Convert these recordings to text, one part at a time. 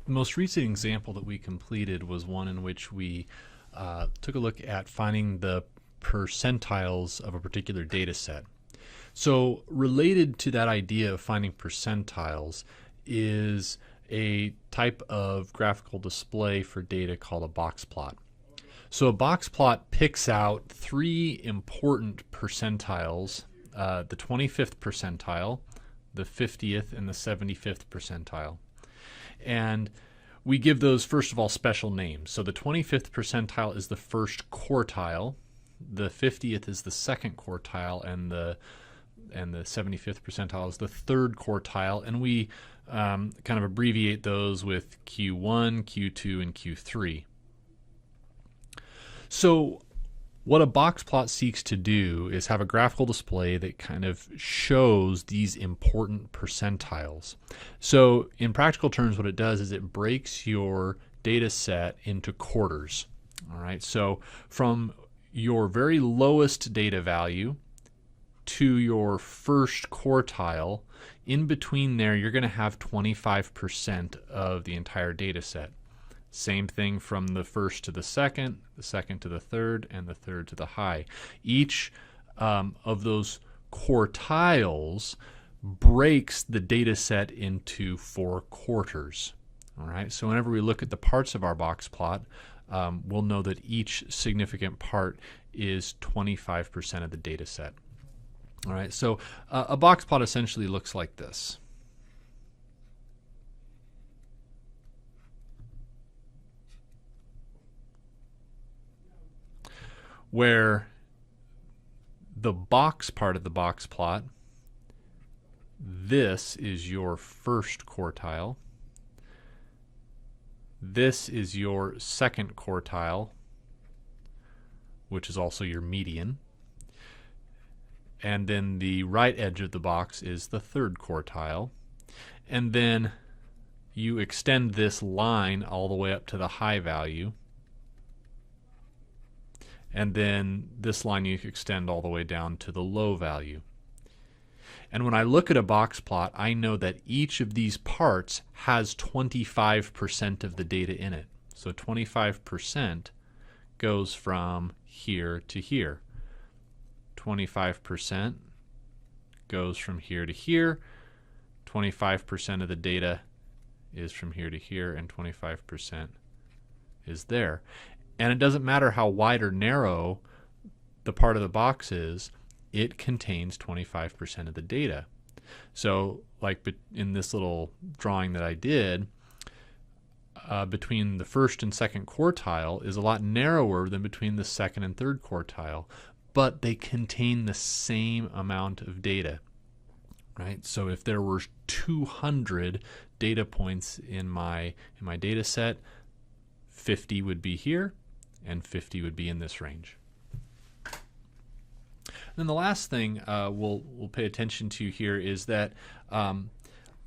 The most recent example that we completed was one in which we took a look at finding the percentiles of a particular data set. So related to that idea of finding percentiles is a type of graphical display for data called a box plot. So a box plot picks out three important percentiles, the 25th percentile, the 50th, and the 75th percentile. And we give those, first of all, special names. So the 25th percentile is the first quartile, the 50th is the second quartile, and the 75th percentile is the third quartile, and we kind of abbreviate those with Q1, Q2, and Q3. So what a box plot seeks to do is have a graphical display that kind of shows these important percentiles. So in practical terms, what it does is it breaks your data set into quarters. All right, so from your very lowest data value to your first quartile, in between there, you're going to have 25% of the entire data set. Same thing from the first to the second to the third, and the third to the high. Each of those quartiles breaks the data set into 4 quarters. All right, so whenever we look at the parts of our box plot, we'll know that each significant part is 25% of the data set. All right, so a box plot essentially looks like this. Where the box part of the box plot, this is your first quartile, this is your second quartile, which is also your median, and then the right edge of the box is the third quartile, and then you extend this line all the way up to the high value, and then this line you extend all the way down to the low value. And when I look at a box plot, I know that each of these parts has 25% of the data in it. So 25% goes from here to here. 25% goes from here to here. 25% of the data is from here to here, and 25% is there. And it doesn't matter how wide or narrow the part of the box is, it contains 25% of the data. So like in this little drawing that I did, between the first and second quartile is a lot narrower than between the second and third quartile, but they contain the same amount of data. Right? So if there were 200 data points in my data set, 50 would be here, and 50 would be in this range. And then the last thing we'll pay attention to here is that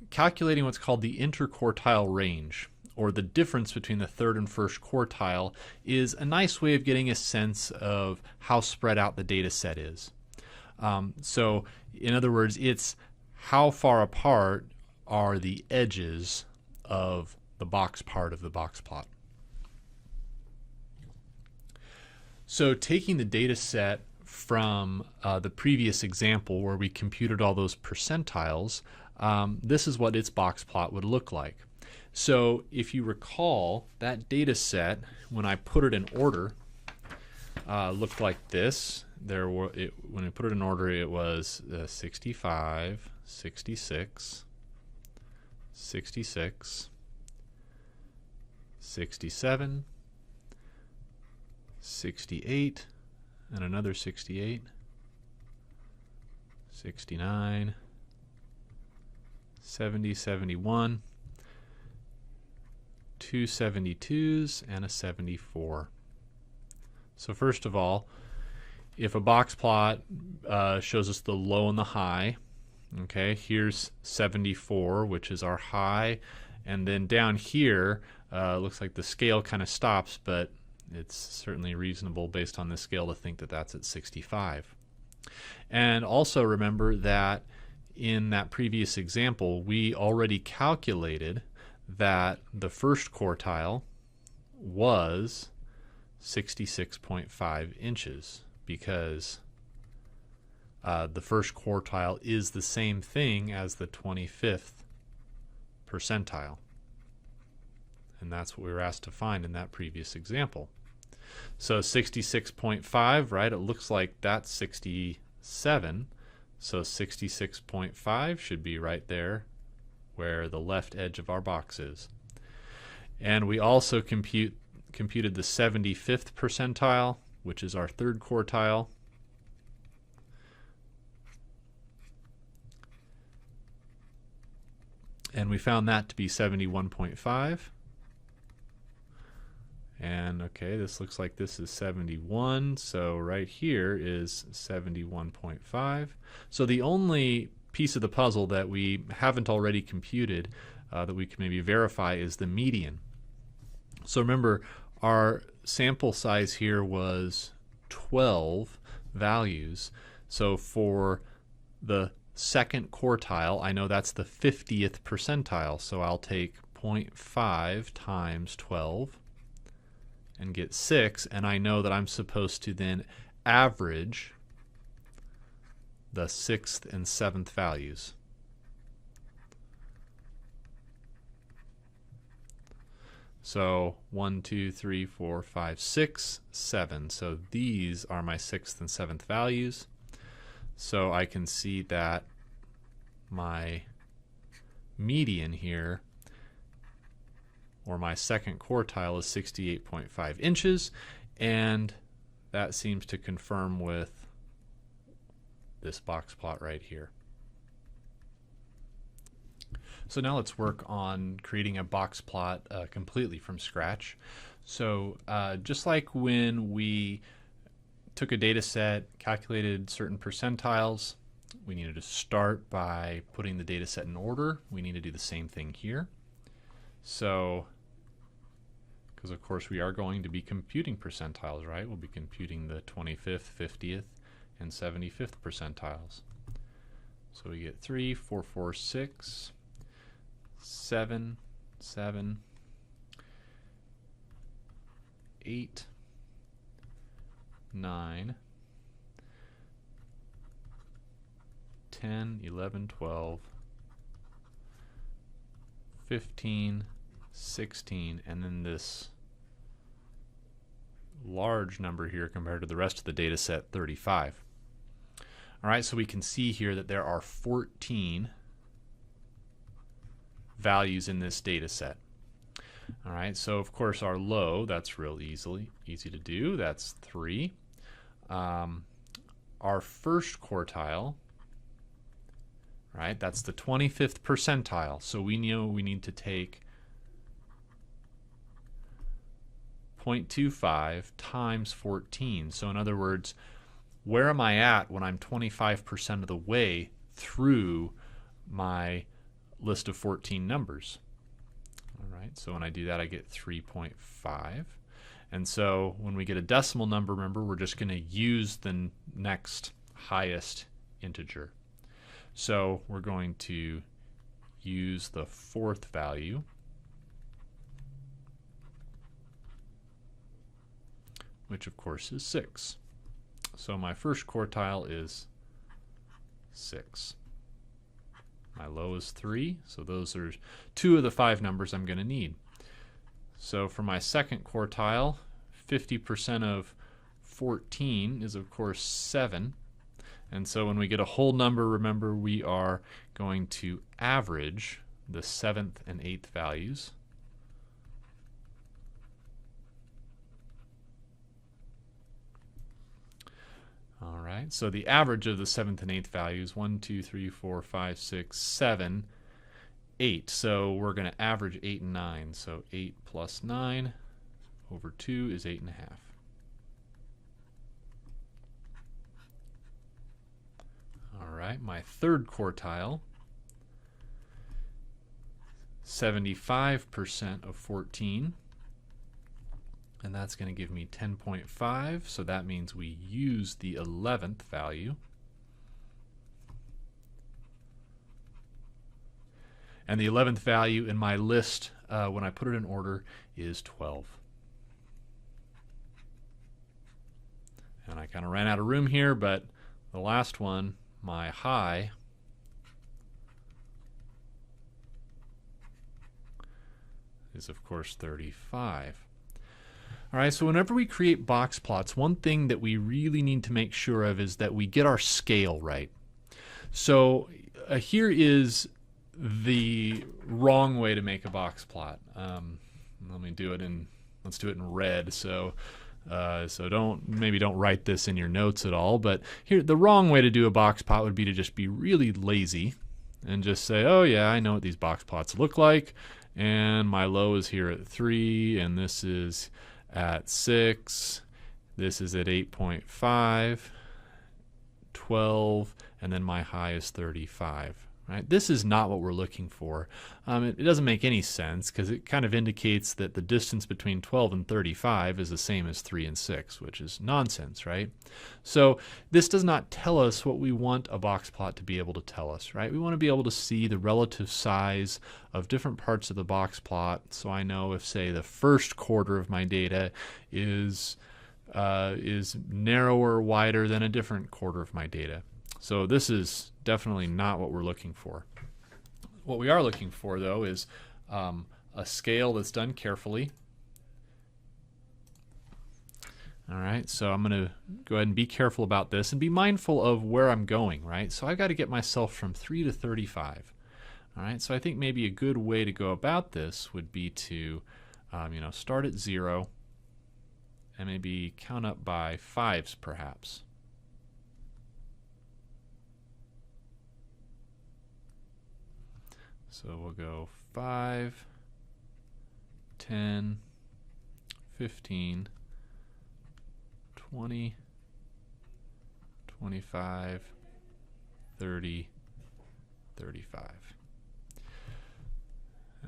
calculating what's called the interquartile range, or the difference between the third and first quartile, is a nice way of getting a sense of how spread out the data set is. So in other words, it's how far apart are the edges of the box part of the box plot. So taking the data set from the previous example where we computed all those percentiles, this is what its box plot would look like. So if you recall, that data set, when I put it in order, looked like this. When I put it in order, it was 65, 66, 66, 67, 68, and another 68, 69, 70, 71, 2 72s, and a 74. So first of all, if a box plot shows us the low and the high, okay, here's 74, which is our high, and then down here, looks like the scale kind of stops, but it's certainly reasonable based on this scale to think that that's at 65. And also remember that in that previous example, we already calculated that the first quartile was 66.5 inches, because the first quartile is the same thing as the 25th percentile. And that's what we were asked to find in that previous example. So 66.5, right? It looks like that's 67. So 66.5 should be right there where the left edge of our box is. And we also computed the 75th percentile, which is our third quartile. And we found that to be 71.5. And okay, this looks like this is 71, so right here is 71.5. So the only piece of the puzzle that we haven't already computed that we can maybe verify is the median. So remember, our sample size here was 12 values. So for the second quartile, I know that's the 50th percentile, so I'll take 0.5 times 12 and get 6, and I know that I'm supposed to then average the 6th and 7th values. So 1, 2, 3, 4, 5, 6, 7. So these are my 6th and 7th values. So I can see that my median here, or my second quartile, is 68.5 inches, and that seems to confirm with this box plot right here. So now let's work on creating a box plot completely from scratch. So just like when we took a data set, calculated certain percentiles, we needed to start by putting the data set in order. We need to do the same thing here. So, because of course we are going to be computing percentiles, right? We'll be computing the 25th, 50th, and 75th percentiles. So we get 3, 4, 4, 6, 7, 7, 8, 9, 10, 11, 12, 15, 16, and then this large number here compared to the rest of the data set, 35. All right, so we can see here that there are 14 values in this data set. All right, so of course our low, that's real easy to do. That's 3. Our first quartile, right, that's the 25th percentile. So we know we need to take 0.25 times 14. So in other words, where am I at when I'm 25% of the way through my list of 14 numbers? All right, so when I do that, I get 3.5. And so when we get a decimal number, remember, we're just going to use the next highest integer. So we're going to use the 4th value, which of course is 6. So my first quartile is 6. My low is 3, so those are 2 of the 5 numbers I'm going to need. So for my second quartile, 50% of 14 is of course 7. And so when we get a whole number, remember, we are going to average the 7th and 8th values. All right, so the average of the 7th and 8th values, 1, 2, 3, 4, 5, 6, 7, 8. So we're going to average 8 and 9. So 8 plus 9 over 2 is 8.5. All right, my third quartile, 75% of 14. And that's going to give me 10.5, so that means we use the 11th value. And the 11th value in my list when I put it in order is 12. And I kind of ran out of room here, but the last one, my high, is of course 35. All right, so whenever we create box plots, one thing that we really need to make sure of is that we get our scale right. So here is the wrong way to make a box plot. Let me do it in, let's do it in red. So maybe don't write this in your notes at all, but here, the wrong way to do a box plot would be to just be really lazy and just say, oh yeah, I know what these box plots look like, and my low is here at 3, and this is at 6, this is at 8.5, 12, and then my high is 35. Right? This is not what we're looking for. It doesn't make any sense because it kind of indicates that the distance between 12 and 35 is the same as 3 and 6, which is nonsense, right? So this does not tell us what we want a box plot to be able to tell us, right? We want to be able to see the relative size of different parts of the box plot, so I know if, say, the first quarter of my data is narrower, wider than a different quarter of my data. So this is definitely not what we're looking for. What we are looking for, though, is a scale that's done carefully. All right, so I'm going to go ahead and be careful about this and be mindful of where I'm going, right? So I've got to get myself from 3 to 35. All right, so I think maybe a good way to go about this would be to start at 0 and maybe count up by 5s perhaps. So we'll go 5, 10, 15, 20, 25, 30, 35.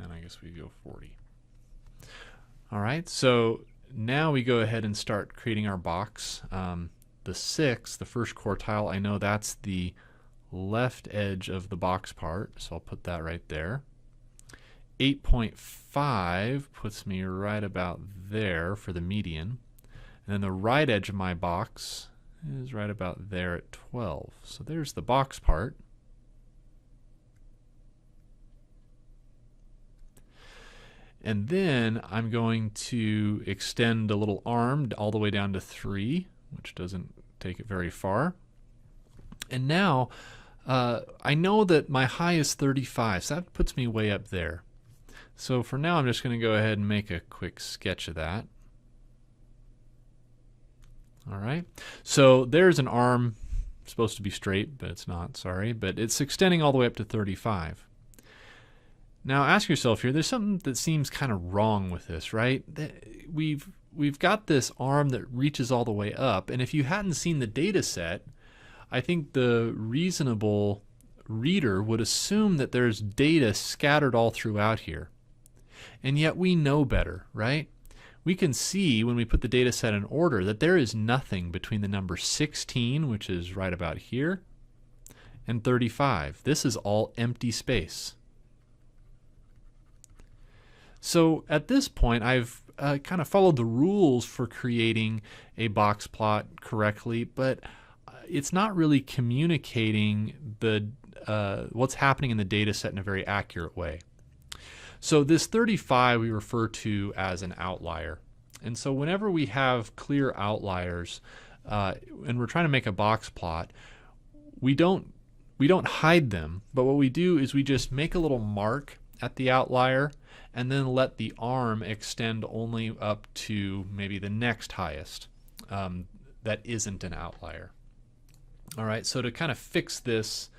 And I guess we go 40. All right, so now we go ahead and start creating our box. The 6, the first quartile, I know that's the left edge of the box part, so I'll put that right there. 8.5 puts me right about there for the median. And then the right edge of my box is right about there at 12. So there's the box part. And then I'm going to extend a little arm all the way down to 3, which doesn't take it very far. And now I know that my high is 35, so that puts me way up there. So for now, I'm just going to go ahead and make a quick sketch of that. All right, so there's an arm, supposed to be straight, but it's not, sorry, but it's extending all the way up to 35. Now ask yourself here, there's something that seems kind of wrong with this, right? We've got this arm that reaches all the way up, and if you hadn't seen the data set, I think the reasonable reader would assume that there's data scattered all throughout here. And yet we know better, right? We can see when we put the data set in order that there is nothing between the number 16, which is right about here, and 35. This is all empty space. So at this point, I've kind of followed the rules for creating a box plot correctly, but it's not really communicating the what's happening in the data set in a very accurate way. So this 35 we refer to as an outlier. And so whenever we have clear outliers and we're trying to make a box plot, we don't hide them, but what we do is we just make a little mark at the outlier and then let the arm extend only up to maybe the next highest that isn't an outlier. All right, so to kind of fix this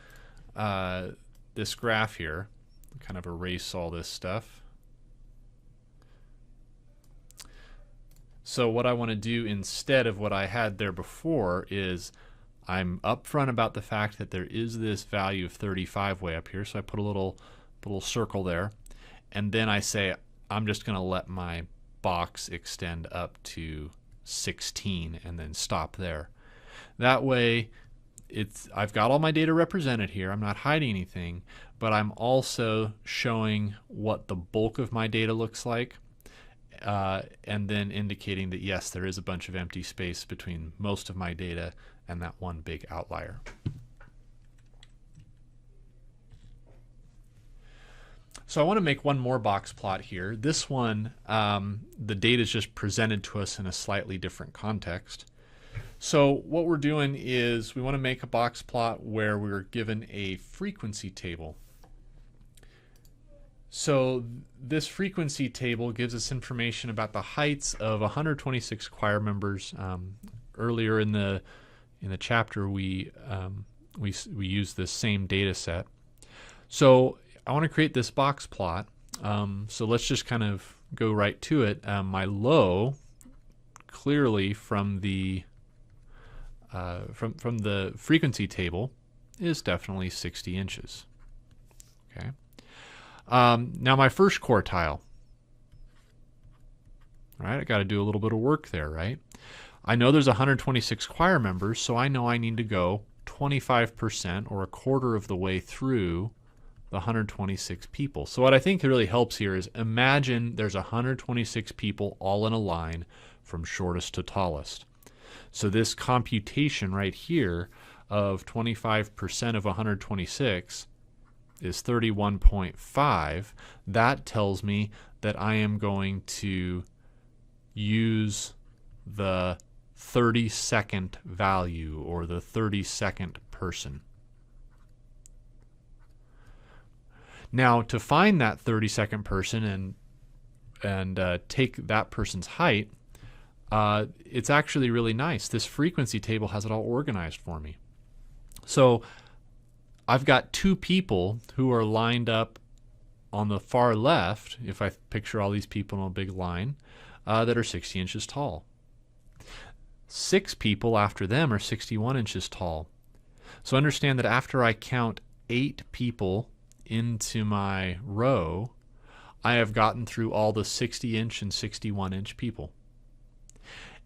this graph here, kind of erase all this stuff. So what I want to do instead of what I had there before is I'm upfront about the fact that there is this value of 35 way up here, so I put a little circle there, and then I say I'm just going to let my box extend up to 16 and then stop there. That way I've got all my data represented here. I'm not hiding anything, but I'm also showing what the bulk of my data looks like, and then indicating that yes, there is a bunch of empty space between most of my data and that one big outlier. So I want to make one more box plot here. This one, the data is just presented to us in a slightly different context. So what we're doing is we want to make a box plot where we're given a frequency table. So this frequency table gives us information about the heights of 126 choir members. Earlier in the chapter, we used this same data set. So I want to create this box plot. So let's just kind of go right to it. My low, clearly from the frequency table, is definitely 60 inches. Okay. Now my first quartile. All right, I got to do a little bit of work there, right? I know there's 126 choir members, so I know I need to go 25% or a quarter of the way through the 126 people. So what I think really helps here is imagine there's 126 people all in a line from shortest to tallest. So this computation right here of 25% of 126 is 31.5. That tells me that I am going to use the 32nd value, or the 32nd person. Now, to find that 32nd person and take that person's height, it's actually really nice. This frequency table has it all organized for me. So I've got two people who are lined up on the far left, if I picture all these people in a big line, that are 60 inches tall. 6 people after them are 61 inches tall. So understand that after I count 8 people into my row, I have gotten through all the 60-inch and 61-inch people.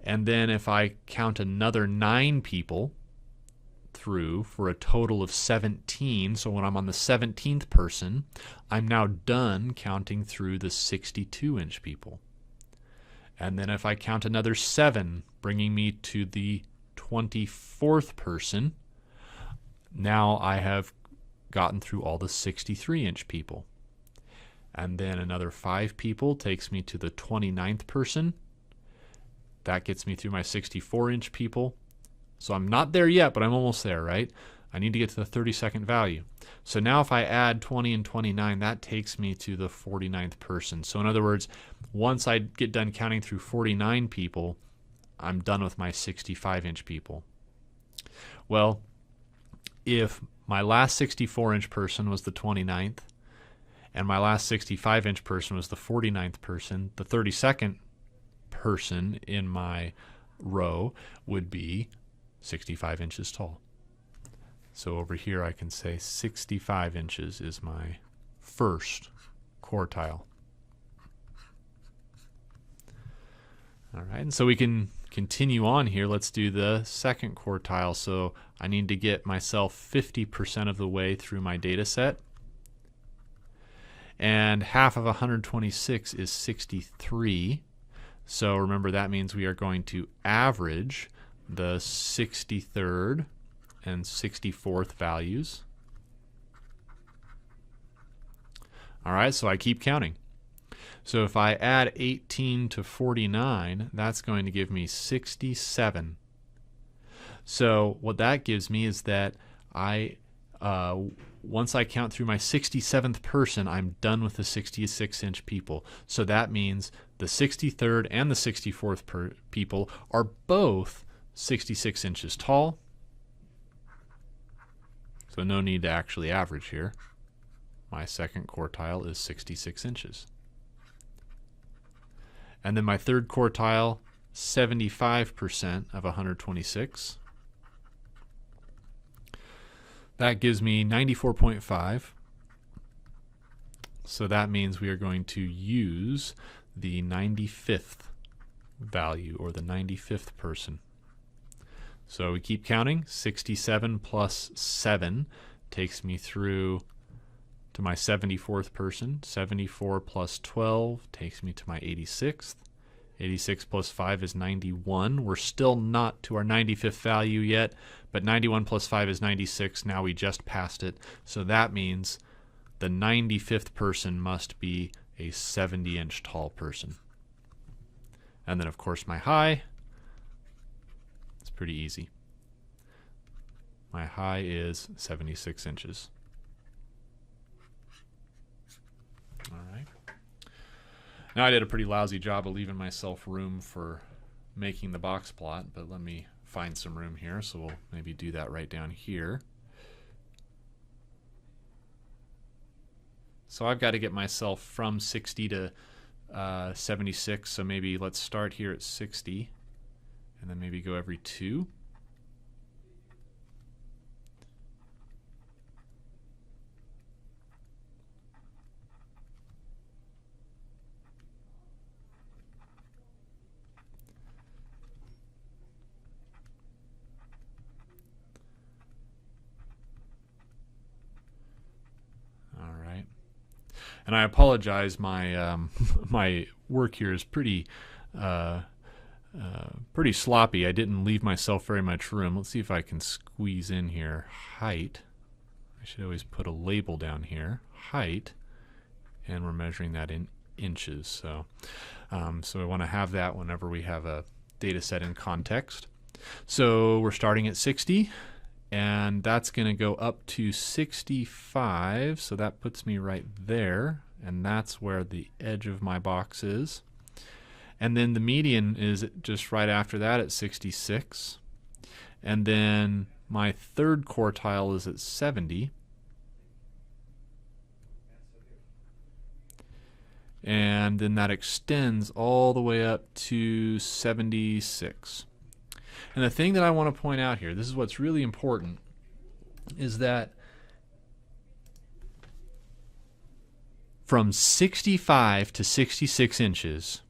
And then if I count another 9 people through for a total of 17, so when I'm on the 17th person, I'm now done counting through the 62-inch people. And then if I count another 7, bringing me to the 24th person, now I have gotten through all the 63-inch people. And then another 5 people takes me to the 29th person. That gets me through my 64-inch people. So I'm not there yet, but I'm almost there, right? I need to get to the 32nd value. So now if I add 20 and 29, that takes me to the 49th person. So in other words, once I get done counting through 49 people, I'm done with my 65-inch people. Well, if my last 64-inch person was the 29th, and my last 65-inch person was the 49th person, the 32nd person in my row would be 65 inches tall. So over here I can say 65 inches is my first quartile. All right, and so we can continue on here. Let's do the second quartile. So I need to get myself 50% of the way through my data set. And half of 126 is 63. So remember, that means we are going to average the 63rd and 64th values. All right, so I keep counting. So if I add 18 to 49, that's going to give me 67. So what that gives me is that once I count through my 67th person, I'm done with the 66-inch people. So that means the 63rd and the 64th people are both 66 inches tall. So no need to actually average here. My second quartile is 66 inches. And then my third quartile, 75% of 126. That gives me 94.5. So that means we are going to use the 95th value, or the 95th person. So we keep counting. 67 plus 7 takes me through to my 74th person. 74 plus 12 takes me to my 86th. 86 plus 5 is 91. We're still not to our 95th value yet, but 91 plus 5 is 96. Now we just passed it. So that means the 95th person must be a 70-inch tall person. And then, of course, my high. It's pretty easy. My high is 76 inches. All right. Now I did a pretty lousy job of leaving myself room for making the box plot, but let me find some room here, so we'll maybe do that right down here. So I've got to get myself from 60 to 76, so maybe let's start here at 60 and then maybe go every 2. And I apologize, my my work here is pretty sloppy. I didn't leave myself very much room. Let's see if I can squeeze in here. Height. I should always put a label down here. Height, and we're measuring that in inches. So, so I want to have that whenever we have a data set in context. So we're starting at 60. And that's going to go up to 65, so that puts me right there, and that's where the edge of my box is. And then the median is just right after that at 66. And then my third quartile is at 70. And then that extends all the way up to 76. And the thing that I want to point out here, this is what's really important, is that from 65 to 66 inches,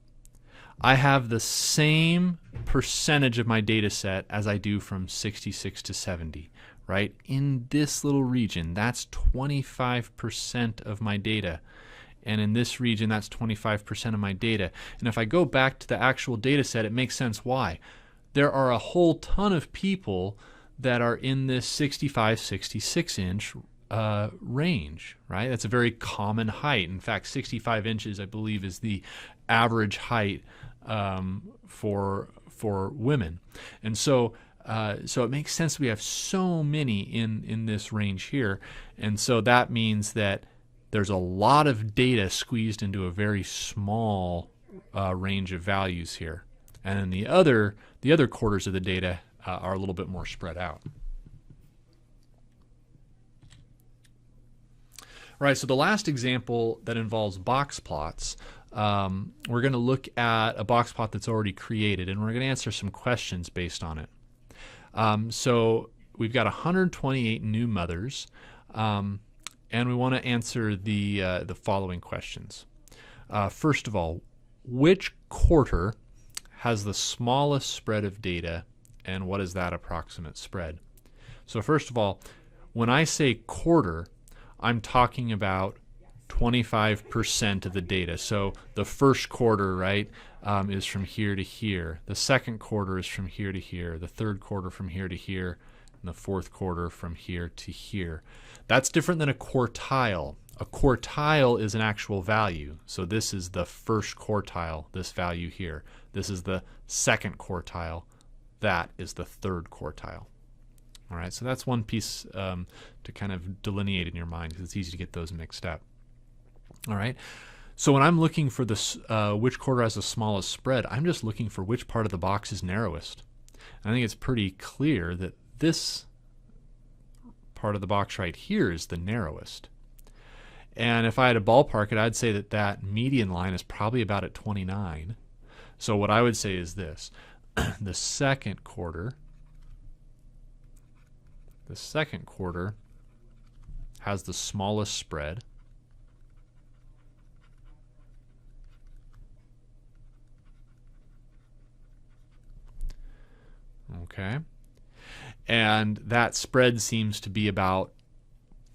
I have the same percentage of my data set as I do from 66 to 70, right? In this little region, that's 25% of my data. And in this region, that's 25% of my data. And if I go back to the actual data set, it makes sense why. There are a whole ton of people that are in this 65, 66 inch range, right? That's a very common height. In fact, 65 inches, I believe, is the average height for women. And so it makes sense we have so many in this range here. And so that means that there's a lot of data squeezed into a very small range of values here. And then the other quarters of the data are a little bit more spread out. All right, so the last example that involves box plots, we're going to look at a box plot that's already created, and we're going to answer some questions based on it. So we've got 128 new mothers, and we want to answer the following questions. First of all, which quarter has the smallest spread of data, and what is that approximate spread? So first of all, when I say quarter, I'm talking about 25% of the data. So the first quarter, right, is from here to here. The second quarter is from here to here. The third quarter from here to here. And the fourth quarter from here to here. That's different than a quartile. A quartile is an actual value. So this is the first quartile, this value here. This is the second quartile. That is the third quartile. All right, so that's one piece to kind of delineate in your mind, because it's easy to get those mixed up. All right, so when I'm looking for this, which quarter has the smallest spread, I'm just looking for which part of the box is narrowest. And I think it's pretty clear that this part of the box right here is the narrowest. And if I had to ballpark it, I'd say that that median line is probably about at 29. So what I would say is this. The second quarter has the smallest spread. Okay. And that spread seems to be about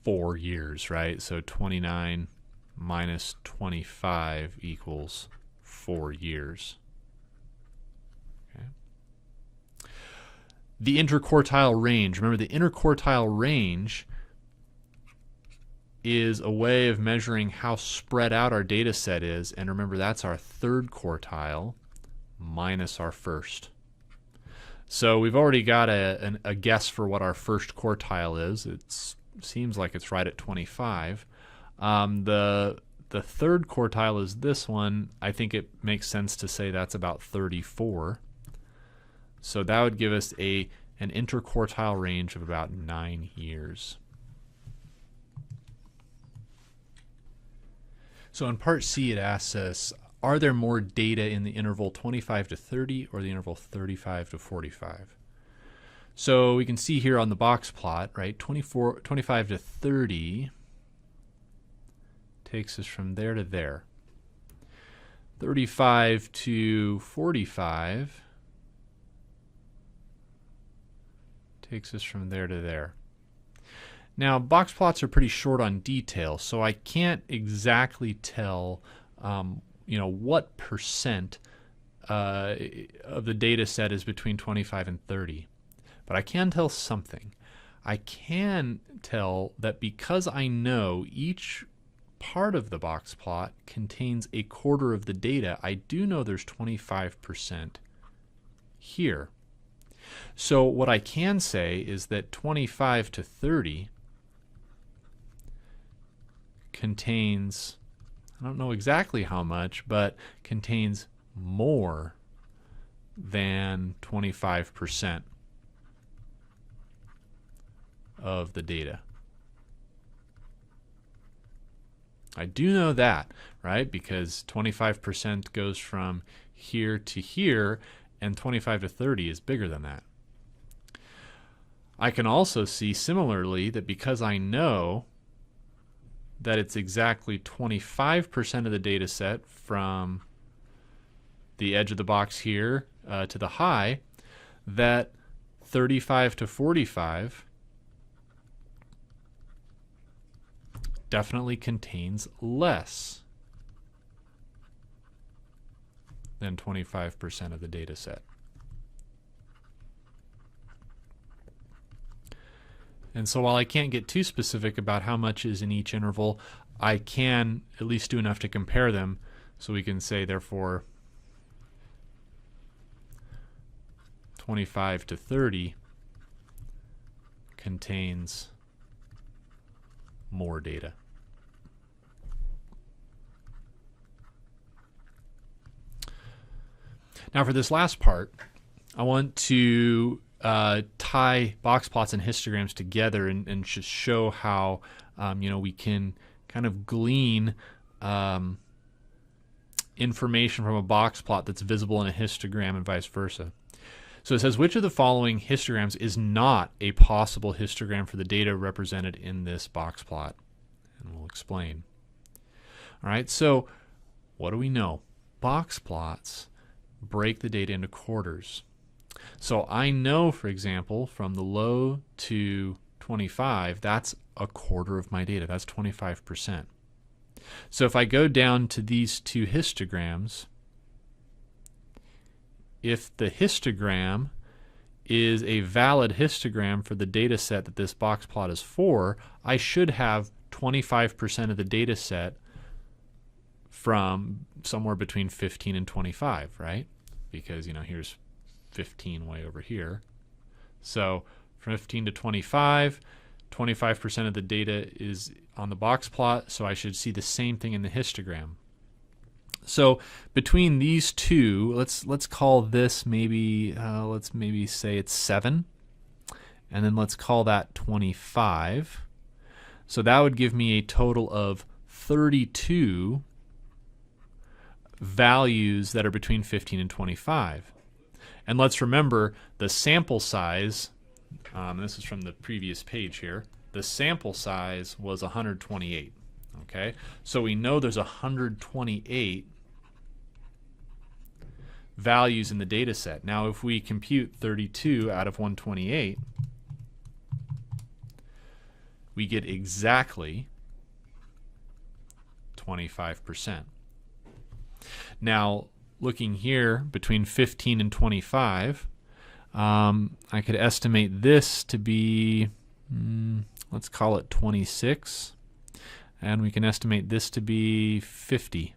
4 years, right? So 29 minus 25 equals 4 years. Okay. The interquartile range. Remember, the interquartile range is a way of measuring how spread out our data set is. And remember, that's our third quartile minus our first. So we've already got a guess for what our first quartile is. It seems like it's right at 25. The third quartile is this one. I think it makes sense to say that's about 34. So that would give us an interquartile range of about 9 years. So in part C, it asks us, are there more data in the interval 25 to 30 or the interval 35 to 45? So we can see here on the box plot, right, 25 to 30 takes us from there to there. 35 to 45 takes us from there to there. Now, box plots are pretty short on detail, so I can't exactly tell what percent of the data set is between 25 and 30. But I can tell something. I can tell that because I know each part of the box plot contains a quarter of the data, I do know there's 25% here. So what I can say is that 25 to 30 contains, I don't know exactly how much, but contains more than 25% of the data. I do know that, right? Because 25% goes from here to here, and 25 to 30 is bigger than that. I can also see similarly that because I know that it's exactly 25% of the data set from the edge of the box here to the high, that 35 to 45 definitely contains less than 25% of the data set. And so while I can't get too specific about how much is in each interval, I can at least do enough to compare them so we can say, therefore, 25 to 30 contains more data. Now for this last part, I want to tie box plots and histograms together and just show how we can kind of glean information from a box plot that's visible in a histogram and vice versa. So it says, which of the following histograms is not a possible histogram for the data represented in this box plot? And we'll explain. All right, so what do we know? Box plots break the data into quarters. So I know, for example, from the low to 25, that's a quarter of my data. That's 25%. So if I go down to these two histograms, if the histogram is a valid histogram for the data set that this box plot is for, I should have 25% of the data set from somewhere between 15 and 25, right? Because, here's 15 way over here. So from 15 to 25, 25% of the data is on the box plot, so I should see the same thing in the histogram. So between these two, let's call this maybe let's maybe say it's 7, and then let's call that 25. So that would give me a total of 32 values that are between 15 and 25. And let's remember the sample size, this is from the previous page here, the sample size was 128. Okay, so we know there's 128 values in the data set. Now if we compute 32 out of 128, we get exactly 25%. Now, looking here between 15 and 25, I could estimate this to be, let's call it 26, and we can estimate this to be 50.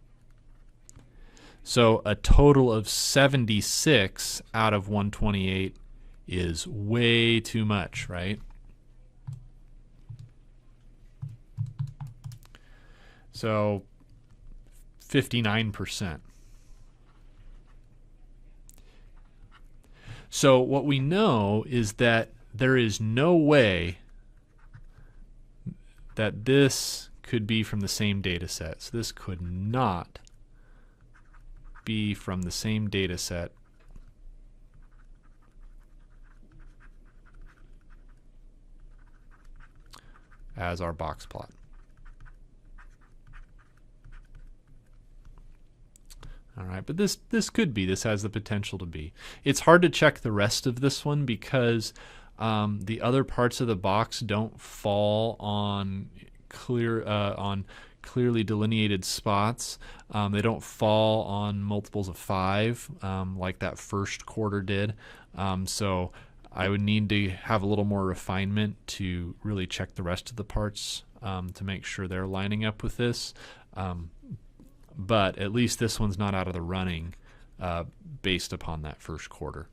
So a total of 76 out of 128 is way too much, right? So 59%. So what we know is that there is no way that this could be from the same data set. So this could not be from the same data set as our box plot. All right, but this could be. This has the potential to be. It's hard to check the rest of this one because the other parts of the box don't fall on clearly delineated spots. They don't fall on multiples of 5 like that first quarter did. So I would need to have a little more refinement to really check the rest of the parts to make sure they're lining up with this. But at least this one's not out of the running based upon that first quarter.